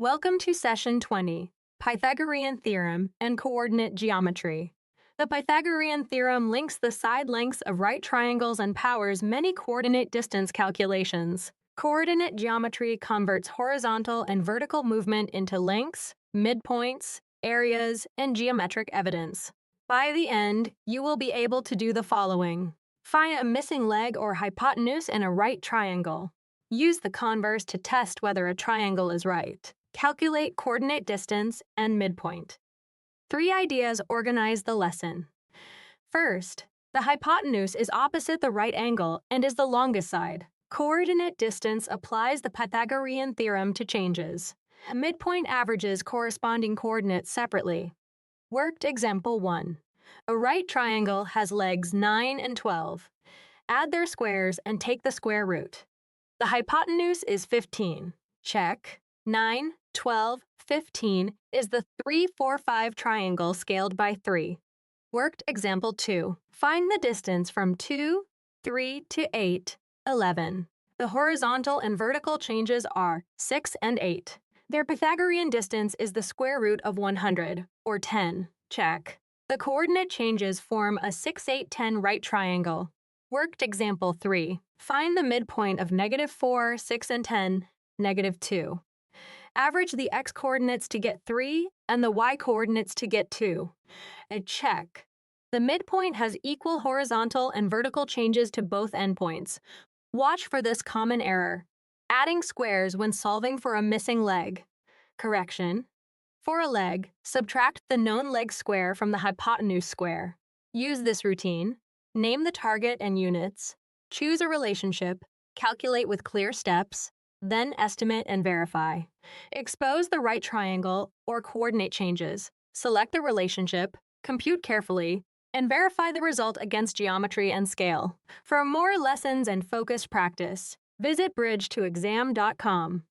Welcome to Session 20, Pythagorean Theorem and Coordinate Geometry. The Pythagorean theorem links the side lengths of right triangles and powers many coordinate distance calculations. Coordinate geometry converts horizontal and vertical movement into lengths, midpoints, areas, and geometric evidence. By the end, you will be able to do the following. Find a missing leg or hypotenuse in a right triangle. Use the converse to test whether a triangle is right. Calculate coordinate distance and midpoint. 3 ideas organize the lesson. First, the hypotenuse is opposite the right angle and is the longest side. Coordinate distance applies the Pythagorean theorem to changes. Midpoint averages corresponding coordinates separately. Worked example 1. A right triangle has legs 9 and 12. Add their squares and take the square root. The hypotenuse is 15. Check. 9, 12, 15 is the 3, 4, 5 triangle scaled by 3. Worked example 2. Find the distance from 2, 3 to 8, 11. The horizontal and vertical changes are 6 and 8. Their Pythagorean distance is the square root of 100, or 10. Check. The coordinate changes form a 6, 8, 10 right triangle. Worked example 3. Find the midpoint of -4, 6, and 10, -2. Average the x-coordinates to get 3 and the y-coordinates to get 2. And check. The midpoint has equal horizontal and vertical changes to both endpoints. Watch for this common error. Adding squares when solving for a missing leg. Correction. For a leg, subtract the known leg square from the hypotenuse square. Use this routine. Name the target and units. Choose a relationship. Calculate with clear steps. Then estimate and verify. Expose the right triangle or coordinate changes. Select the relationship, compute carefully, and verify the result against geometry and scale. For more lessons and focused practice, visit bridge2exam.com.